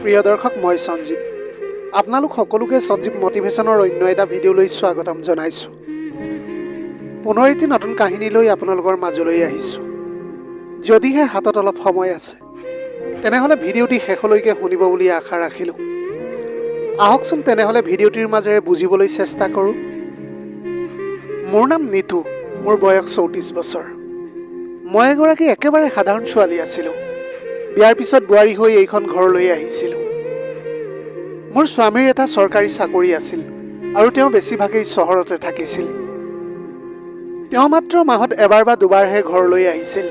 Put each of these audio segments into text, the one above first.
প্ৰিয় দৰ্শক, মই সঞ্জীৱ। আপোনালোক সকলোকে সঞ্জীৱ মটিভেশ্যনৰ অন্য এটা ভিডিঅ'লৈ স্বাগতম জনাইছোঁ। পুনৰ এটি নতুন কাহিনী লৈ আপোনালোকৰ মাজলৈ আহিছোঁ। যদিহে হাতত অলপ সময় আছে তেনেহ'লে ভিডিঅ'টি শেষলৈকে শুনিব বুলি আশা ৰাখিলোঁ। আহকচোন তেনেহ'লে ভিডিঅ'টিৰ মাজেৰে বুজিবলৈ চেষ্টা কৰোঁ। মোৰ নাম নীতু, মোৰ বয়স 34 বছৰ। মই এগৰাকী একেবাৰে সাধাৰণ ছোৱালী আছিলোঁ। বিয়াৰ পিছত বোৱাৰী হৈ এইখন ঘৰলৈ আহিছিলোঁ। মোৰ স্বামীৰ এটা চৰকাৰী চাকৰি আছিল আৰু তেওঁ বেছিভাগেই চহৰতে থাকিছিল। তেওঁ মাত্ৰ মাহত এবাৰ বা দুবাৰহে ঘৰলৈ আহিছিল।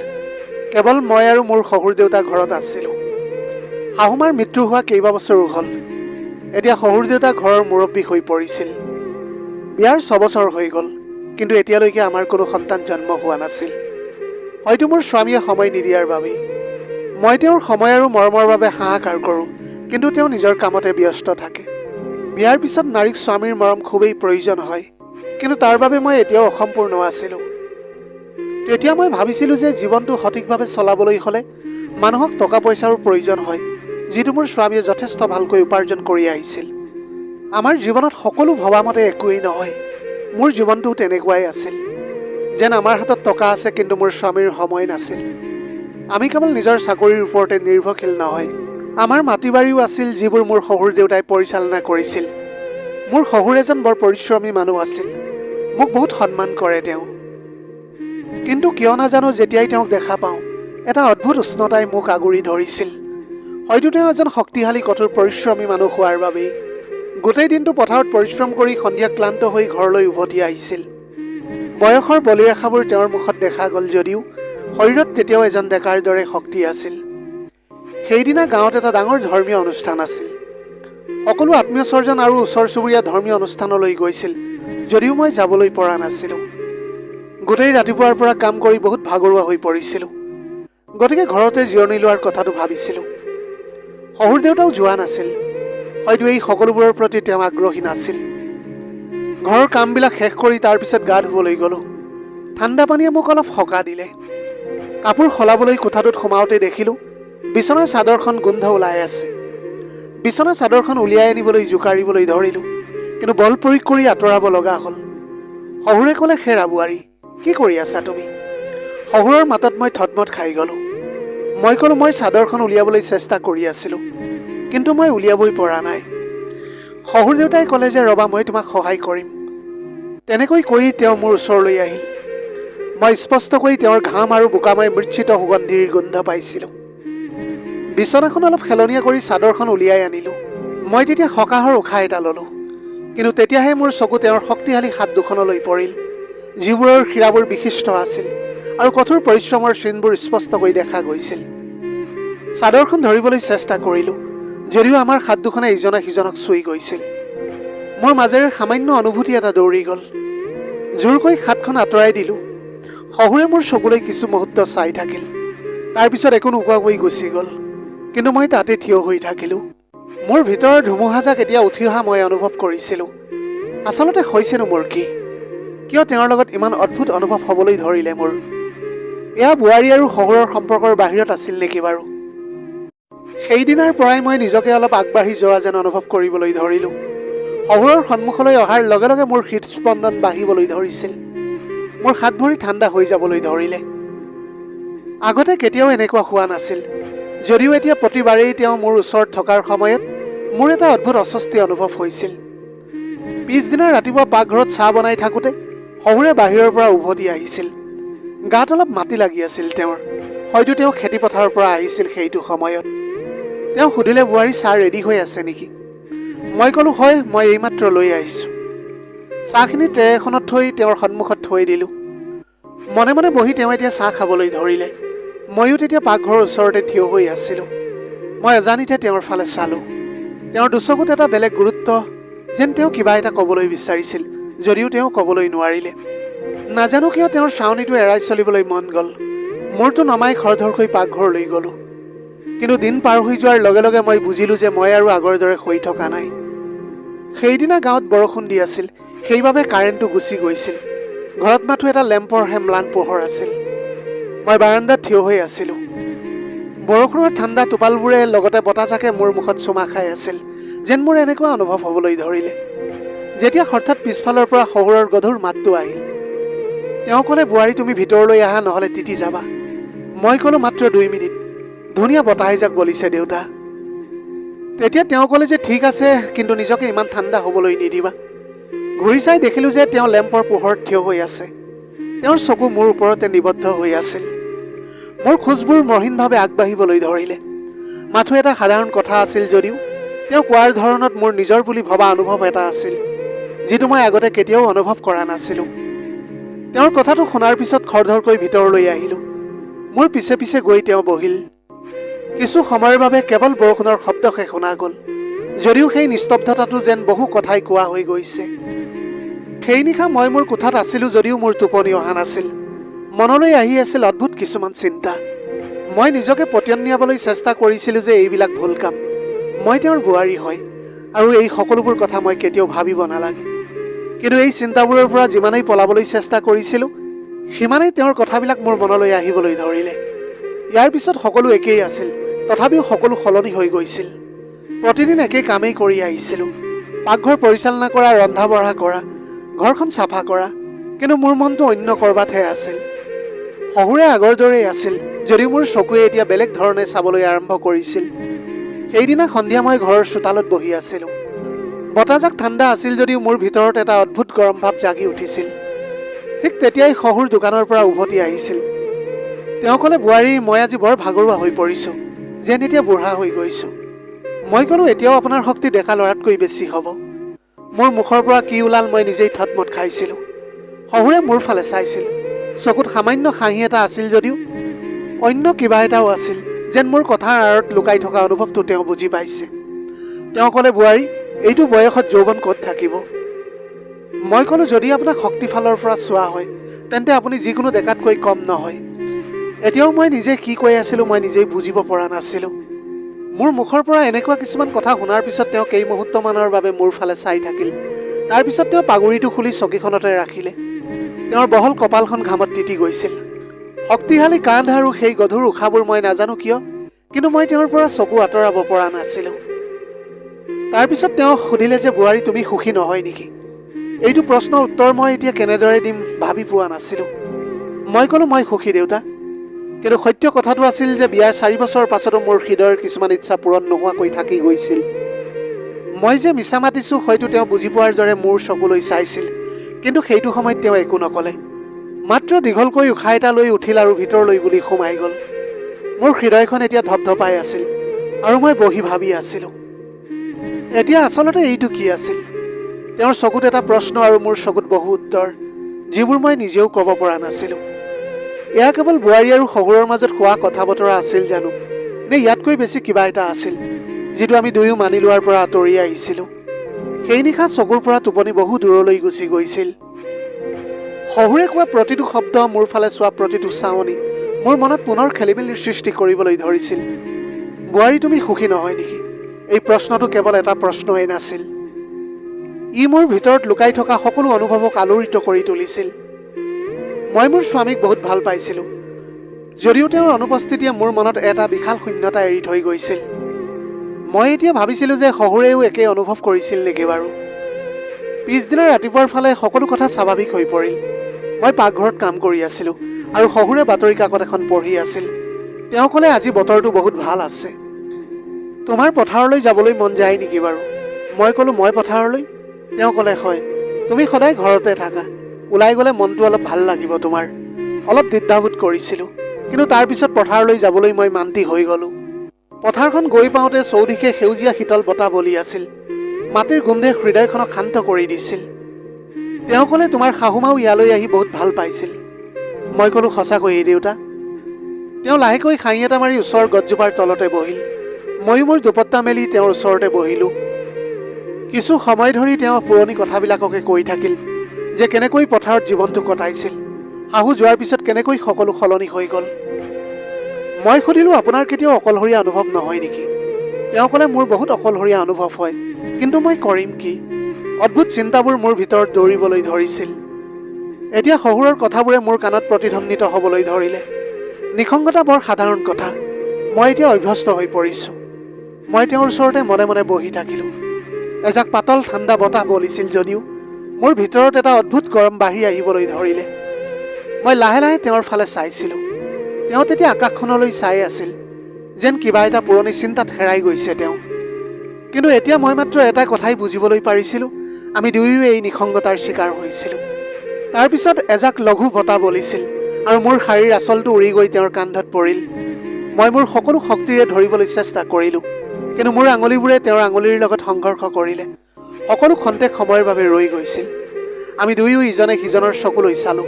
কেৱল মই আৰু মোৰ শহুৰ দেউতা ঘৰত আছিলোঁ। শাহুমাৰ মৃত্যু হোৱা কেইবাবছৰো হ'ল। এতিয়া শহুৰ দেউতা ঘৰৰ মুৰব্বী হৈ পৰিছিল। বিয়াৰ 6 বছৰ হৈ গ'ল, কিন্তু এতিয়ালৈকে আমাৰ কোনো সন্তান জন্ম হোৱা নাছিল। হয়তো মোৰ স্বামীয়ে সময় নিদিয়াৰ বাবেই। মই তেওঁৰ সময় আৰু মৰমৰ বাবে হাহাকাৰ কৰোঁ, কিন্তু তেওঁ নিজৰ কামতে ব্যস্ত থাকে। বিয়াৰ পিছত নাৰীক স্বামীৰ মৰম খুবেই প্ৰয়োজন হয়, কিন্তু তাৰ বাবে মই এতিয়াও অসম্পূৰ্ণ আছিলোঁ। তেতিয়া মই ভাবিছিলোঁ যে জীৱনটো সঠিকভাৱে চলাবলৈ হ'লে মানুহক টকা পইচাৰো প্ৰয়োজন হয়, যিটো মোৰ স্বামীয়ে যথেষ্ট ভালকৈ উপাৰ্জন কৰি আহিছিল। আমাৰ জীৱনত সকলো ভবামতে একোৱেই নহয়। মোৰ জীৱনটোও তেনেকুৱাই আছিল, যেন আমাৰ হাতত টকা আছে কিন্তু মোৰ স্বামীৰ সময় নাছিল। আমি কেৱল নিজৰ চাকৰিৰ ওপৰতে নিৰ্ভৰশীল নহয়, আমাৰ মাটি বাৰীও আছিল যিবোৰ মোৰ শহুৰ দেউতাই পৰিচালনা কৰিছিল। মোৰ শহুৰ এজন বৰ পৰিশ্ৰমী মানুহ আছিল। মোক বহুত সন্মান কৰে তেওঁ। কিন্তু কিয় নাজানো, যেতিয়াই তেওঁক দেখা পাওঁ এটা অদ্ভুত উষ্ণতাই মোক আগুৰি ধৰিছিল। হয়তো তেওঁ এজন শক্তিশালী কঠোৰ পৰিশ্ৰমী মানুহ হোৱাৰ বাবেই। গোটেই দিনটো পথাৰত পৰিশ্ৰম কৰি সন্ধিয়া ক্লান্ত হৈ ঘৰলৈ উভতি আহিছিল। বয়সৰ বলিৰেখাবোৰ তেওঁৰ মুখত দেখা গ'ল যদিও শৰীৰত তেতিয়াও এজন ডেকাৰ দৰে শক্তি আছিল। সেইদিনা গাঁৱত এটা ডাঙৰ ধৰ্মীয় অনুষ্ঠান আছিল। সকলো আত্মীয় স্বজন আৰু ওচৰ চুবুৰীয়া ধৰ্মীয় অনুষ্ঠানলৈ গৈছিল, যদিও মই যাবলৈ পৰা নাছিলোঁ। গোটেই ৰাতিপুৱাৰ পৰা কাম কৰি বহুত ভাগৰুৱা হৈ পৰিছিলোঁ। গতিকে ঘৰতে জিৰণি লোৱাৰ কথাটো ভাবিছিলোঁ। শহুৰ দেউতাও যোৱা নাছিল। হয়তো এই সকলোবোৰৰ প্ৰতি তেওঁ আগ্ৰহী নাছিল। ঘৰৰ কামবিলাক শেষ কৰি তাৰপিছত গা ধুবলৈ গ'লোঁ। ঠাণ্ডা পানীয়ে মোক অলপ সকাহ দিলে। কাপোৰ সলাবলৈ কোঠাটোত সোমাওঁতে দেখিলোঁ বিচনাৰ চাদৰখন গোন্ধ ওলাই আছে। বিচনা চাদৰখন উলিয়াই আনিবলৈ জোকাৰিবলৈ ধৰিলোঁ, কিন্তু বল প্ৰয়োগ কৰি আঁতৰাব লগা হ'ল। শহুৰে ক'লে, হেৰা বোৱাৰী, কি কৰি আছা তুমি? শহুৰৰ মাতত মই থতমত খাই গ'লোঁ। মই ক'লোঁ, মই চাদৰখন উলিয়াবলৈ চেষ্টা কৰি আছিলোঁ, কিন্তু মই উলিয়াবই পৰা নাই। শহুৰ দেউতাই ক'লে যে ৰবা, মই তোমাক সহায় কৰিম। তেনেকৈ কৈ তেওঁ মোৰ ওচৰলৈ আহিল। মই স্পষ্টকৈ তেওঁৰ ঘাম আৰু বোকাময় মৃচ্ছিত সুগন্ধিৰ গোন্ধ পাইছিলোঁ। বিচনাখন অলপ খেলনীয়া কৰি চাদৰখন উলিয়াই আনিলোঁ। মই তেতিয়া সকাহৰ উশাহ এটা ল'লোঁ, কিন্তু তেতিয়াহে মোৰ চকু তেওঁৰ শক্তিশালী হাত দুখনলৈ পৰিল, যিবোৰৰ শিৰাবোৰ বিশিষ্ট আছিল আৰু কঠোৰ পৰিশ্ৰমৰ চিনবোৰ স্পষ্টকৈ দেখা গৈছিল। চাদৰখন ধৰিবলৈ চেষ্টা কৰিলোঁ, যদিও আমাৰ হাত দুখনে ইজনে সিজনক চুই গৈছিল। মোৰ মাজেৰে সামান্য অনুভূতি এটা দৌৰি গ'ল। জোৰকৈ হাতখন আঁতৰাই দিলোঁ। শহুৰে মোৰ চকুলৈ কিছু মুহূৰ্ত চাই থাকিল। তাৰপিছত একো নোকোৱাকৈ গুচি গ'ল, কিন্তু মই তাতে থিয় হৈ থাকিলোঁ। মোৰ ভিতৰৰ ধুমুহাজাক এতিয়া উঠি অহা মই অনুভৱ কৰিছিলোঁ। আচলতে হৈছেনো মোৰ কি? কিয় তেওঁৰ লগত ইমান অদ্ভুত অনুভৱ হ'বলৈ ধৰিলে মোৰ? এয়া বোৱাৰী আৰু শহুৰৰ সম্পৰ্কৰ বাহিৰত আছিল নেকি বাৰু? সেইদিনাৰ পৰাই মই নিজকে অলপ আগবাঢ়ি যোৱা যেন অনুভৱ কৰিবলৈ ধৰিলোঁ। শহুৰৰ সন্মুখলৈ অহাৰ লগে লগে মোৰ হৃদস্পন্দন বাঢ়িবলৈ ধৰিছিল। মোৰ হাত ভৰি ঠাণ্ডা হৈ যাবলৈ ধৰিলে। আগতে কেতিয়াও এনেকুৱা হোৱা নাছিল, যদিও এতিয়া প্ৰতিবাৰেই তেওঁ মোৰ ওচৰত থকাৰ সময়ত মোৰ এটা অদ্ভুত অস্বস্তি অনুভৱ হৈছিল। পিছদিনা ৰাতিপুৱা পাকঘৰত চাহ বনাই থাকোঁতে শহুৰে বাহিৰৰ পৰা উভতি আহিছিল। গাত অলপ মাটি লাগি আছিল তেওঁৰ। হয়তো তেওঁ খেতিপথাৰৰ পৰা আহিছিল সেইটো সময়ত। তেওঁ সুধিলে, বোৱাৰী, চাহ ৰেডি হৈ আছে নেকি? মই ক'লোঁ, হয়, মই এইমাত্ৰ লৈ আহিছোঁ। চাহখিনি ট্ৰে এখনত থৈ তেওঁৰ সন্মুখত থৈ দিলোঁ। মনে মনে বহি তেওঁ এতিয়া চাহ খাবলৈ ধৰিলে। ময়ো তেতিয়া পাকঘৰৰ ওচৰতে থিয় হৈ আছিলোঁ। মই অজানিতে তেওঁৰ ফালে চালোঁ। তেওঁৰ দুচকুত এটা বেলেগ গুৰুত্ব, যেন তেওঁ কিবা এটা ক'বলৈ বিচাৰিছিল, যদিও তেওঁ ক'বলৈ নোৱাৰিলে। নাজানো কিয় তেওঁৰ চাউনিটো এৰাই চলিবলৈ মন গ'ল। মূৰটো নমাই খৰধৰকৈ পাকঘৰলৈ গ'লোঁ। কিন্তু দিন পাৰ হৈ যোৱাৰ লগে লগে মই বুজিলোঁ যে মই আৰু আগৰ দৰে হৈ থকা নাই। সেইদিনা গাঁৱত বৰষুণ দি আছিল, সেইবাবে কাৰেণ্টটো গুচি গৈছিল। ঘৰত মাথো এটা লেম্পৰহে ম্লান পোহৰ আছিল। মই বাৰান্দাত থিয় হৈ আছিলোঁ। বৰষুণৰ ঠাণ্ডা টোপালবোৰে লগতে বতাহজাকে মোৰ মুখত চুমা খাই আছিল, যেন মোৰ এনেকুৱা অনুভৱ হ'বলৈ ধৰিলে। যেতিয়া হঠাৎ পিছফালৰ পৰা শহুৰৰ গধুৰ মাতটো আহিল। তেওঁ ক'লে, বোৱাৰী তুমি ভিতৰলৈ আহা, নহ'লে তিতি যাবা। মই ক'লোঁ, মাত্ৰ 2 মিনিট, ধুনীয়া বতাহ এজাক বলিছে দেউতা। তেতিয়া তেওঁ ক'লে যে ঠিক আছে, কিন্তু নিজকে ইমান ঠাণ্ডা হ'বলৈ নিদিবা। ঘূৰি চাই দেখিলোঁ যে তেওঁ লেম্পৰ পোহৰত থিয় হৈ আছে। তেওঁৰ চকু মোৰ ওপৰতে নিবদ্ধ হৈ আছিল। মোৰ খোজবোৰ মহীনভাৱে আগবাঢ়িবলৈ ধৰিলে। মাথো এটা সাধাৰণ কথা আছিল যদিও তেওঁ কোৱাৰ ধৰণত মোৰ নিজৰ বুলি ভবা অনুভৱ এটা আছিল, যিটো মই আগতে কেতিয়াও অনুভৱ কৰা নাছিলোঁ। তেওঁৰ কথাটো শুনাৰ পিছত খৰধৰকৈ ভিতৰলৈ আহিলোঁ। মোৰ পিছে পিছে গৈ তেওঁ বহিল। কিছু সময়ৰ বাবে কেৱল বৰষুণৰ শব্দহে শুনা গ'ল, যদিও সেই নিস্তব্ধতাটো যেন বহু কথাই কোৱা হৈ গৈছে। সেই নিশা মই মোৰ কোঠাত আছিলোঁ যদিও মোৰ টোপনি অহা নাছিল। মনলৈ আহি আছিল অদ্ভুত কিছুমান চিন্তা। মই নিজকে পতিয়ন নিয়াবলৈ চেষ্টা কৰিছিলোঁ যে এইবিলাক ভুল কাম। মই তেওঁৰ বোৱাৰী হয় আৰু এই সকলোবোৰ কথা মই কেতিয়াও ভাবিব নালাগে। কিন্তু এই চিন্তাবোৰৰ পৰা যিমানেই পলাবলৈ চেষ্টা কৰিছিলোঁ, সিমানেই তেওঁৰ কথাবিলাক মোৰ মনলৈ আহিবলৈ ধৰিলে। ইয়াৰ পিছত সকলো একেই আছিল, তথাপিও সকলো সলনি হৈ গৈছিল। প্ৰতিদিন একেই কামেই কৰি আহিছিলোঁ, পাকঘৰ পৰিচালনা কৰা, ৰন্ধা বঢ়া কৰা, ঘৰখন চাফা কৰা, কিন্তু মোৰ মনটো অন্য ক'ৰবাতহে আছিল। শহুৰে আগৰ দৰেই আছিল, যদিও মোৰ চকুৱে এতিয়া বেলেগ ধৰণে চাবলৈ আৰম্ভ কৰিছিল। সেইদিনা সন্ধিয়া মই ঘৰৰ চোতালত বহি আছিলোঁ। বতাহজাক ঠাণ্ডা আছিল যদিও মোৰ ভিতৰত এটা অদ্ভুত গৰম ভাৱ জাগি উঠিছিল। ঠিক তেতিয়াই শহুৰ দোকানৰ পৰা উভতি আহিছিল। তেওঁ ক'লে, বোৱাৰী মই আজি বৰ ভাগৰুৱা হৈ পৰিছোঁ, যেন এতিয়া বুঢ়া হৈ গৈছোঁ। মই ক'লোঁ, এতিয়াও আপোনাৰ শক্তি ডেকা ল'ৰাতকৈ বেছি হ'ব। মোৰ মুখৰ পৰা কি ওলাল মই নিজেই থতমত খাইছিলোঁ। শহুৰে মোৰ ফালে চাইছিল। চকুত সামান্য হাঁহি এটা আছিল যদিও অন্য কিবা এটাও আছিল, যেন মোৰ কথাৰ আঁৰত লুকাই থকা অনুভৱটো তেওঁ বুজি পাইছে। তেওঁ ক'লে, বোৱাৰী এইটো বয়সত যৌৱন ক'ত থাকিব। মই ক'লোঁ, যদি আপোনাক শক্তিফালৰ পৰা চোৱা হয় তেন্তে আপুনি যিকোনো ডেকাতকৈ কম নহয়। এতিয়াও মই নিজে কি কৈ আছিলোঁ মই নিজেই বুজিব পৰা নাছিলোঁ। মোৰ মুখৰ পৰা এনেকুৱা কিছুমান কথা শুনাৰ পিছত তেওঁ কেইমুহূৰ্তমানৰ বাবে মোৰ ফালে চাই থাকিল। তাৰপিছত তেওঁ পাগুৰিটো খুলি চকীখনতে ৰাখিলে। তেওঁৰ বহল কপালখন ঘামত তিতি গৈছিল। শক্তিশালী কান্ধ আৰু সেই গধুৰ উশাহবোৰ মই নাজানো কিয়, কিন্তু মই তেওঁৰ পৰা চকু আঁতৰাব পৰা নাছিলোঁ। তাৰপিছত তেওঁ সুধিলে যে, বোৱাৰী তুমি সুখী নহয় নেকি? এইটো প্ৰশ্নৰ উত্তৰ মই এতিয়া কেনেদৰে দিম ভাবি পোৱা নাছিলোঁ। মই ক'লোঁ, মই সুখী দেউতা, কিন্তু সত্য কথাটো আছিল যে বিয়াৰ 4 বছৰ পাছতো মোৰ হৃদয়ৰ কিছুমান ইচ্ছা পূৰণ নোহোৱাকৈ থাকি গৈছিল। মই যে মিছা মাতিছোঁ হয়তো তেওঁ বুজি পোৱাৰ দৰে মোৰ চকুলৈ চাইছিল, কিন্তু সেইটো সময়ত তেওঁ একো নক'লে। মাত্ৰ দীঘলকৈ উশাহ এটা লৈ উঠিল আৰু ভিতৰলৈ বুলি সোমাই গ'ল। মোৰ হৃদয়খন এতিয়া ধপধপাই আছিল আৰু মই বহি ভাবি আছিলোঁ, এতিয়া আচলতে এইটো কি আছিল। তেওঁৰ চকুত এটা প্ৰশ্ন আৰু মোৰ চকুত বহু উত্তৰ, যিবোৰ মই নিজেও ক'ব পৰা নাছিলোঁ। এয়া কেৱল বোৱাৰী আৰু শহুৰৰ মাজত হোৱা কথা বতৰা আছিল জানো, নে ইয়াতকৈ বেছি কিবা এটা আছিল, যিটো আমি দুয়ো মানি লোৱাৰ পৰা আঁতৰি আহিছিলোঁ। সেই নিশা চকুৰ পৰা টোপনি বহু দূৰলৈ গুচি গৈছিল। শহুৰে কোৱা প্ৰতিটো শব্দ, মোৰ ফালে চোৱা প্ৰতিটো চাৱনি মোৰ মনত পুনৰ খেলিমেলিৰ সৃষ্টি কৰিবলৈ ধৰিছিল। বোৱাৰী তুমি সুখী নহয় নেকি? এই প্ৰশ্নটো কেৱল এটা প্ৰশ্নই নাছিল, ই মোৰ ভিতৰত লুকাই থকা সকলো অনুভৱক আলোড়িত কৰি তুলিছিল। মই মোৰ স্বামীক বহুত ভাল পাইছিলোঁ, যদিও তেওঁৰ অনুপস্থিতিয়ে মোৰ মনত এটা বিশাল শূন্যতা এৰি থৈ গৈছিল। মই এতিয়া ভাবিছিলোঁ যে শহুৰেও একেই অনুভৱ কৰিছিল নেকি বাৰু। পিছদিনা ৰাতিপুৱাৰ ফালে সকলো কথা স্বাভাৱিক হৈ পৰিল। মই পাকঘৰত কাম কৰি আছিলোঁ আৰু শহুৰে বাতৰি কাকত এখন পঢ়ি আছিল। তেওঁ ক'লে, আজি বতৰটো বহুত ভাল আছে, তোমাৰ পথাৰলৈ যাবলৈ মন যায় নেকি বাৰু? মই ক'লোঁ, মই পথাৰলৈ? তেওঁ ক'লে, হয়, তুমি সদায় ঘৰতে থাকা, ওলাই গ'লে মনটো অলপ ভাল লাগিব তোমাৰ। অলপ দ্বিধাবোধ কৰিছিলোঁ, কিন্তু তাৰপিছত পথাৰলৈ যাবলৈ মই মান্তি হৈ গ'লোঁ। পথাৰখন গৈ পাওঁতে চৌদিশে সেউজীয়া শীতল বতাহ বলি আছিল। মাটিৰ গোন্ধে হৃদয়খনক শান্ত কৰি দিছিল। তেওঁ ক'লে, তোমাৰ শাহুমাও ইয়ালৈ আহি বহুত ভাল পাইছিল। মই ক'লোঁ, সঁচাকৈয়ে দেউতা? তেওঁ লাহেকৈ খাই এটা মাৰি ওচৰৰ গছজোপাৰ তলতে বহিল। ময়ো মোৰ দুপট্টা মেলি তেওঁৰ ওচৰতে বহিলোঁ। কিছু সময় ধৰি তেওঁ পুৰণি কথাবিলাককে কৈ থাকিল, যে কেনেকৈ পথাৰত জীৱনটো কটাইছিল, শাহু যোৱাৰ পিছত কেনেকৈ সকলো সলনি হৈ গ'ল। মই সুধিলোঁ, আপোনাৰ কেতিয়াও অকলশৰীয়া অনুভৱ নহয় নেকি? তেওঁ ক'লে, মোৰ বহুত অকলশৰীয়া অনুভৱ হয়, কিন্তু মই কৰিম কি? অদ্ভুত চিন্তাবোৰ মোৰ ভিতৰত দৌৰিবলৈ ধৰিছিল। এতিয়া শহুৰৰ কথাবোৰে মোৰ কাণত প্ৰতিধ্বনিত হ'বলৈ ধৰিলে। নিসংগতা বৰ সাধাৰণ কথা, মই এতিয়া অভ্যস্ত হৈ পৰিছোঁ। মই তেওঁৰ ওচৰতে মনে মনে বহি থাকিলোঁ। এজাক পাতল ঠাণ্ডা বতাহ বলিছিল যদিও মোৰ ভিতৰত এটা অদ্ভুত গৰম বাঢ়ি আহিবলৈ ধৰিলে। মই লাহে লাহে তেওঁৰ ফালে চাইছিলোঁ। তেওঁ তেতিয়া আকাশখনলৈ চাই আছিল, যেন কিবা এটা পুৰণি চিন্তাত হেৰাই গৈছে তেওঁ। কিন্তু এতিয়া মই মাত্ৰ এটা কথাই বুজিবলৈ পাৰিছিলোঁ, আমি দুয়ো এই নিসংগতাৰ চিকাৰ হৈছিলোঁ। তাৰপিছত এজাক লঘু বতাহ বলিছিল আৰু মোৰ শাৰীৰ আঁচলটো উৰি গৈ তেওঁৰ কান্ধত পৰিল। মই মোৰ সকলো শক্তিৰে ধৰিবলৈ চেষ্টা কৰিলোঁ, কিন্তু মোৰ আঙুলিবোৰে তেওঁৰ আঙুলিৰ লগত সংঘৰ্ষ কৰিলে। সকলো খন্তেক সময়ৰ বাবে ৰৈ গৈছিল। আমি দুয়ো ইজনে সিজনৰ চকুলৈ চালোঁ,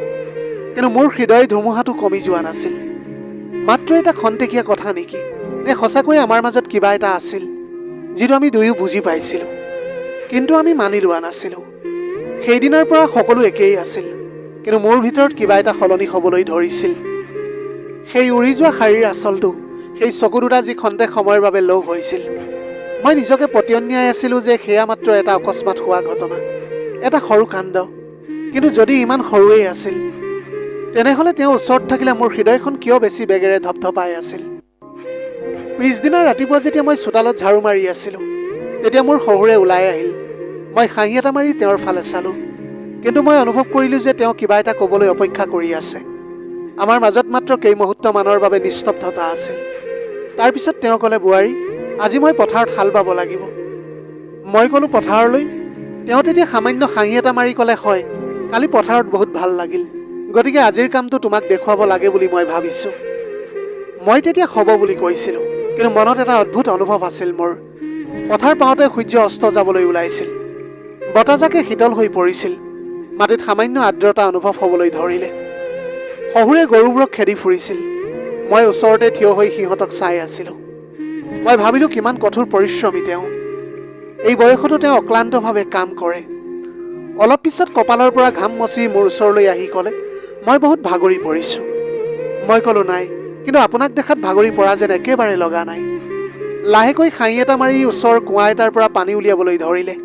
কিন্তু মোৰ হৃদয় ধুমুহাটো কমি যোৱা নাছিল। মাত্ৰ এটা খন্তেকীয়া কথা নেকি, নে সঁচাকৈ আমাৰ মাজত কিবা এটা আছিল যিটো আমি দুয়ো বুজি পাইছিলোঁ, কিন্তু আমি মানি লোৱা নাছিলোঁ। সেইদিনাৰ পৰা সকলো একেই আছিল, কিন্তু মোৰ ভিতৰত কিবা এটা সলনি হ'বলৈ ধৰিছিল। সেই উৰি যোৱা শাৰীৰ আঁচলটো, সেই চকু দুটা যি খন্তেক সময়ৰ বাবে লগ হৈছিল, মই নিজকে পতিয়নিয়াই আছিলোঁ যে সেয়া মাত্ৰ এটা অকস্মাত হোৱা ঘটনা, এটা সৰু কাণ্ড। কিন্তু যদি ইমান সৰুৱেই আছিল, তেনেহ'লে তেওঁ ওচৰত থাকিলে মোৰ হৃদয়খন কিয় বেছি বেগেৰে ধপধপাই আছিল। পিছদিনা ৰাতিপুৱা যেতিয়া মই চোতালত ঝাৰু মাৰি আছিলোঁ, তেতিয়া মোৰ শহুৰে ওলাই আহিল। মই হাঁহি এটা মাৰি তেওঁৰ ফালে চালোঁ, কিন্তু মই অনুভৱ কৰিলোঁ যে তেওঁ কিবা এটা ক'বলৈ অপেক্ষা কৰি আছে। আমাৰ মাজত মাত্ৰ কেইমুহূৰ্তমানৰ বাবে নিস্তব্ধতা আছিল। তাৰপিছত তেওঁ ক'লে, বোৱাৰী, আজি মই পথাৰত হাল বাব লাগিব। মই ক'লোঁ, পথাৰলৈ? তেওঁ তেতিয়া সামান্য হাঁহি এটা মাৰি ক'লে, হয়, কালি পথাৰত বহুত ভাল লাগিল, গতিকে আজিৰ কামটো তোমাক দেখুৱাব লাগে বুলি মই ভাবিছোঁ। মই তেতিয়া হ'ব বুলি কৈছিলোঁ, কিন্তু মনত এটা অদ্ভুত অনুভৱ আছিল মোৰ। পথাৰ পাওঁতে সূৰ্য অস্ত যাবলৈ ওলাইছিল। বতাহজাকে শীতল হৈ পৰিছিল। মাটিত সামান্য আৰ্দ্ৰতা অনুভৱ হ'বলৈ ধৰিলে। শহুৰে গৰুবোৰক খেদি ফুৰিছিল। মই ওচৰতে থিয় হৈ সিহঁতক চাই আছিলোঁ। মই ভাবিলোঁ কিমান কঠোৰ পৰিশ্ৰমী তেওঁ। এই বয়সতো তেওঁ অক্লান্তভাৱে কাম কৰে। অলপ পিছত কপালৰ পৰা ঘাম মচি মোৰ ওচৰলৈ আহি ক'লে, মই বহুত ভাগৰি পৰিছোঁ। মই ক'লোঁ, নাই, কিন্তু আপোনাক দেখাত ভাগৰি পৰা যেন একেবাৰে লগা নাই। লাহেকৈ হাঁহি এটা মাৰি ওচৰৰ কুঁৱা এটাৰ পৰা পানী উলিয়াবলৈ ধৰিলে।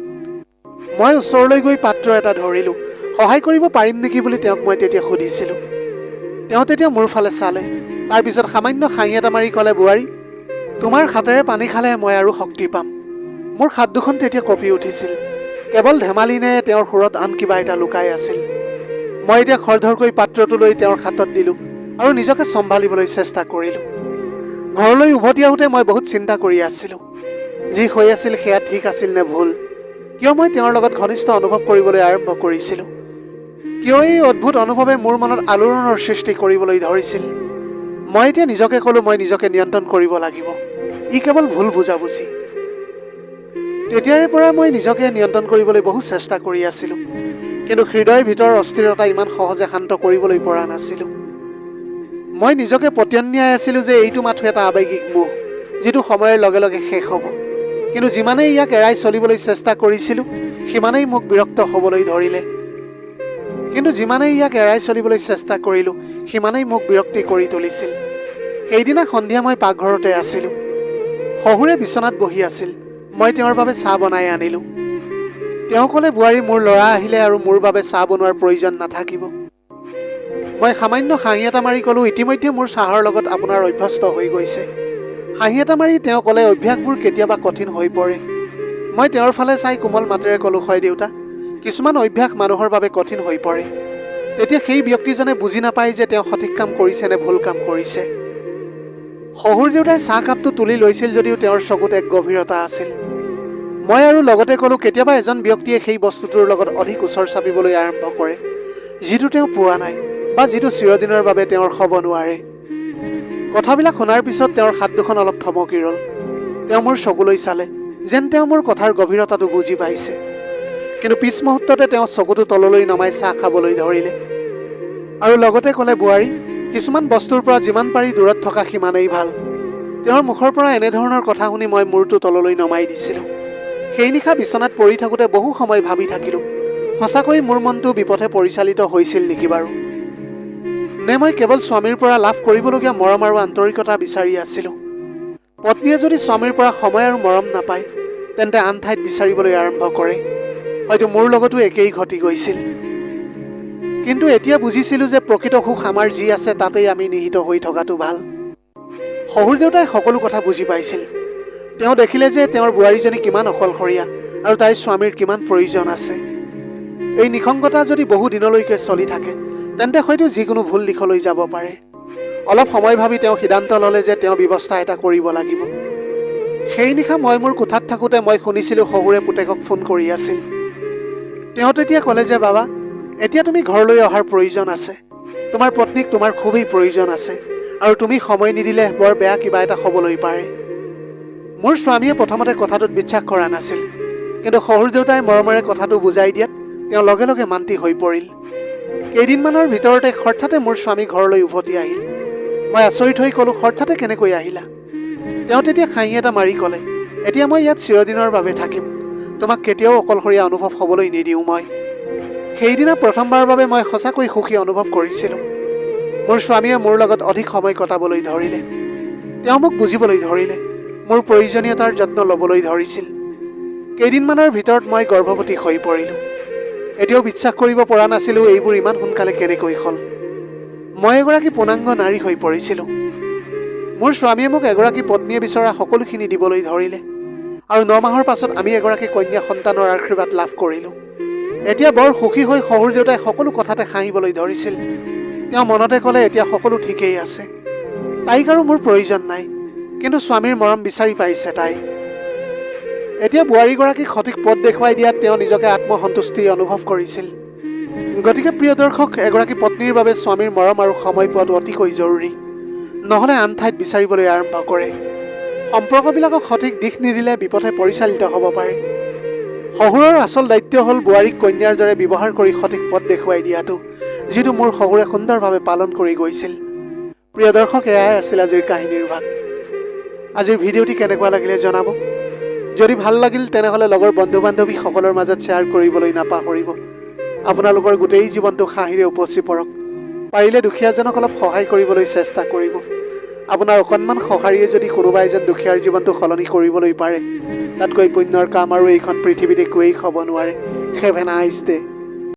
মই ওচৰলৈ গৈ পাত্ৰ এটা ধৰিলোঁ। সহায় কৰিব পাৰিম নেকি বুলি তেওঁক মই তেতিয়া সুধিছিলোঁ। তেওঁ তেতিয়া মোৰ ফালে চালে। তাৰপিছত সামান্য হাঁহি এটা মাৰি ক'লে, বোৱাৰী, তোমাৰ হাতেৰে পানী খালে মই আৰু শক্তি পাম। মোৰ হাত দুখন তেতিয়া কঁপি উঠিছিল। কেৱল ধেমালি নে তেওঁৰ সুৰত আন কিবা এটা লুকাই আছিল। মই এতিয়া খৰধৰকৈ পাত্ৰটো লৈ তেওঁৰ হাতত দিলোঁ আৰু নিজকে চম্ভালিবলৈ চেষ্টা কৰিলোঁ। ঘৰলৈ উভতি আহোঁতে মই বহুত চিন্তা কৰি আছিলোঁ। যি হৈ আছিল সেয়া ঠিক আছিল নে ভুল? কিয় মই তেওঁৰ লগত ঘনিষ্ঠ অনুভৱ কৰিবলৈ আৰম্ভ কৰিছিলোঁ? কিয় এই অদ্ভুত অনুভৱে মোৰ মনত আলোড়নৰ সৃষ্টি কৰিবলৈ ধৰিছিল? মই এতিয়া নিজকে ক'লোঁ, মই নিজকে নিয়ন্ত্ৰণ কৰিব লাগিব। ই কেৱল ভুল বুজাবুজি। তেতিয়াৰে পৰা মই নিজকে নিয়ন্ত্ৰণ কৰিবলৈ বহু চেষ্টা কৰি আছিলোঁ, কিন্তু হৃদয়ৰ ভিতৰৰ অস্থিৰতা ইমান সহজে শান্ত কৰিবলৈ পৰা নাছিলোঁ। মই নিজকে পতিয়নিয়াই আছিলোঁ যে এইটো মাথো এটা আৱেগিক মোহ, যিটো সময়ৰ লগে লগে শেষ হ'ব। কিন্তু যিমানেই ইয়াক এৰাই চলিবলৈ চেষ্টা কৰিছিলোঁ, সিমানেই মোক বিৰক্ত হ'বলৈ ধৰিলে। সিমানেই মোক বিৰক্তি কৰি তুলিছিল। সেইদিনা সন্ধিয়া মই পাকঘৰতে আছিলোঁ। শহুৰে বিচনাত বহি আছিল। মই তেওঁৰ বাবে চাহ বনাই আনিলোঁ। তেওঁ ক'লে, বোৱাৰী, মোৰ ল'ৰা আহিলে আৰু মোৰ বাবে চাহ বনোৱাৰ প্ৰয়োজন নাথাকিব। মই সামান্য হাঁহি এটা মাৰি ক'লোঁ, ইতিমধ্যে মোৰ চাহৰ লগত আপোনাৰ অভ্যস্ত হৈ গৈছে। হাঁহি এটা মাৰি তেওঁ ক'লে, অভ্যাসবোৰ কেতিয়াবা কঠিন হৈ পৰে। মই তেওঁৰ ফালে চাই কোমল মাতেৰে ক'লোঁ, হয় দেউতা, কিছুমান অভ্যাস মানুহৰ বাবে কঠিন হৈ পৰে। তেতিয়া সেই ব্যক্তিজনে বুজি নাপায় যে তেওঁ সঠিক কাম কৰিছে নে ভুল কাম কৰিছে। শহুৰ দেউতাই চাহ কাপটো তুলি লৈছিল যদিও তেওঁৰ চকুত এক গভীৰতা আছিল। মই আৰু লগতে ক'লোঁ, কেতিয়াবা এজন ব্যক্তিয়ে সেই বস্তুটোৰ লগত অধিক ওচৰ চাপিবলৈ আৰম্ভ কৰে, যিটো তেওঁ পোৱা নাই বা যিটো চিৰদিনৰ বাবে তেওঁৰ হ'ব নোৱাৰে। কথাবিলাক শুনাৰ পিছত তেওঁৰ হাত দুখন অলপ থমকি ৰ'ল। তেওঁ মোৰ চকুলৈ চালে, যেন তেওঁ মোৰ কথাৰ গভীৰতাটো বুজি পাইছে। কিন্তু পিছ মুহূৰ্ততে তেওঁ চকুটো তললৈ নমাই চাহ খাবলৈ ধৰিলে আৰু লগতে ক'লে, বোৱাৰী, কিছুমান বস্তুৰ পৰা যিমান পাৰি দূৰত থকা সিমানেই ভাল। তেওঁৰ মুখৰ পৰা এনেধৰণৰ কথা শুনি মই মূৰটো তললৈ নমাই দিছিলোঁ। সেই নিশা বিচনাত পৰি থাকোঁতে বহু সময় ভাবি থাকিলোঁ, সঁচাকৈ মোৰ মনটো বিপথে পৰিচালিত হৈছিল নেকি বাৰু? নে মই কেৱল স্বামীৰ পৰা লাভ কৰিবলগীয়া মৰম আৰু আন্তৰিকতা বিচাৰি আছিলোঁ? পত্নীয়ে যদি স্বামীৰ পৰা সময় আৰু মৰম নাপায়, তেন্তে আন ঠাইত বিচাৰিবলৈ আৰম্ভ কৰে। হয়তো মোৰ লগতো একেই ঘটি গৈছিল। কিন্তু এতিয়া বুজিছিলোঁ যে প্ৰকৃত সুখ আমাৰ যি আছে তাতেই আমি নিহিত হৈ থকাটো ভাল। শহুৰ দেউতাই সকলো কথা বুজি পাইছিল। তেওঁ দেখিলে যে তেওঁৰ বোৱাৰীজনী কিমান অকলশৰীয়া আৰু তাইৰ স্বামীৰ কিমান প্ৰয়োজন আছে। এই নিসংগতা যদি বহু দিনলৈকে চলি থাকে তেন্তে হয়তো যিকোনো ভুল দিশলৈ যাব পাৰে। অলপ সময় ভাবি তেওঁ সিদ্ধান্ত ল'লে যে তেওঁ ব্যৱস্থা এটা কৰিব লাগিব। সেই নিশা মই মোৰ কোঠাত থাকোঁতে মই শুনিছিলোঁ শহুৰে পুতেকক ফোন কৰি আছিল। তেওঁ তেতিয়া ক'লে যে বাবা, এতিয়া তুমি ঘৰলৈ অহাৰ প্ৰয়োজন আছে। তোমাৰ পত্নীক তোমাৰ খুবেই প্ৰয়োজন আছে আৰু তুমি সময় নিদিলে বৰ বেয়া কিবা এটা হ'বলৈ পাৰে। মোৰ স্বামীয়ে প্ৰথমতে কথাটোত বিশ্বাস কৰা নাছিল, কিন্তু শহুৰ দেউতাই মৰমেৰে কথাটো বুজাই দিয়াত তেওঁ লগে লগে মান্তি হৈ পৰিল। কেইদিনমানৰ ভিতৰতে হঠাতে মোৰ স্বামী ঘৰলৈ উভতি আহিল। মই আচৰিত হৈ ক'লোঁ, হঠাতে কেনেকৈ আহিলা? তেওঁ তেতিয়া হাঁহি এটা মাৰি ক'লে, এতিয়া মই ইয়াত চিৰদিনৰ বাবে থাকিম। তোমাক কেতিয়াও অকলশৰীয়া অনুভৱ হ'বলৈ নিদিওঁ মই। সেইদিনা প্ৰথমবাৰৰ বাবে মই সঁচাকৈ সুখী অনুভৱ কৰিছিলোঁ। মোৰ স্বামীয়ে মোৰ লগত অধিক সময় কটাবলৈ ধৰিলে। তেওঁ মোক বুজিবলৈ ধৰিলে, মোৰ প্ৰয়োজনীয়তাৰ যত্ন ল'বলৈ ধৰিছিল। কেইদিনমানৰ ভিতৰত মই গৰ্ভৱতী হৈ পৰিলোঁ। এতিয়াও বিশ্বাস কৰিব পৰা নাছিলোঁ এইবোৰ ইমান সোনকালে কেনেকৈ হ'ল। মই এগৰাকী পূৰ্ণাংগ নাৰী হৈ পৰিছিলোঁ। মোৰ স্বামীয়ে মোক এগৰাকী পত্নীয়ে বিচৰা সকলোখিনি দিবলৈ ধৰিলে আৰু 9 মাহৰ পাছত আমি এগৰাকী কন্যা সন্তানৰ আশীৰ্বাদ লাভ কৰিলোঁ। এতিয়া বৰ সুখী হৈ শহুৰ দেউতাই সকলো কথাতে হাঁহিবলৈ ধৰিছিল। তেওঁ মনতে ক'লে, এতিয়া সকলো ঠিকেই আছে, তাইক আৰু মোৰ প্ৰয়োজন নাই, কিন্তু স্বামীৰ মৰম বিচাৰি পাইছে তাই। এতিয়া বোৱাৰীগৰাকীক সঠিক পথ দেখুৱাই দিয়াত তেওঁ নিজকে আত্মসন্তুষ্টি অনুভৱ কৰিছিল। গতিকে প্ৰিয় দৰ্শক, এগৰাকী পত্নীৰ বাবে স্বামীৰ মৰম আৰু সময় পোৱাটো অতিকৈ জৰুৰী, নহ'লে আন ঠাইত বিচাৰিবলৈ আৰম্ভ কৰে। সম্পৰ্কবিলাকক সঠিক দিশ নিদিলে বিপথে পৰিচালিত হ'ব পাৰে। শহুৰৰ আচল দায়িত্ব হ'ল বোৱাৰীক কন্যাৰ দৰে ব্যৱহাৰ কৰি সঠিক পথ দেখুৱাই দিয়াটো, যিটো মোৰ শহুৰে সুন্দৰভাৱে পালন কৰি গৈছিল। প্ৰিয় দৰ্শক, এয়াই আছিল আজিৰ কাহিনীৰ ভাগ। আজিৰ ভিডিঅ'টি কেনেকুৱা লাগিলে জনাব। যদি ভাল লাগিল তেনেহ'লে লগৰ বন্ধু বান্ধৱীসকলৰ মাজত শ্বেয়াৰ কৰিবলৈ নাপাহৰিব। আপোনালোকৰ গোটেই জীৱনটো হাঁহিৰে উপচি পৰক। পাৰিলে দুখীয়াজনক অলপ সহায় কৰিবলৈ চেষ্টা কৰিব। আপোনাৰ অকণমান সঁহাৰিয়ে যদি কোনোবা এজন দুখীয়াৰ জীৱনটো সলনি কৰিবলৈ পাৰে, তাতকৈ পুণ্যৰ কাম আৰু এইখন পৃথিৱীত একোৱেই হ'ব নোৱাৰে। Have a nice day.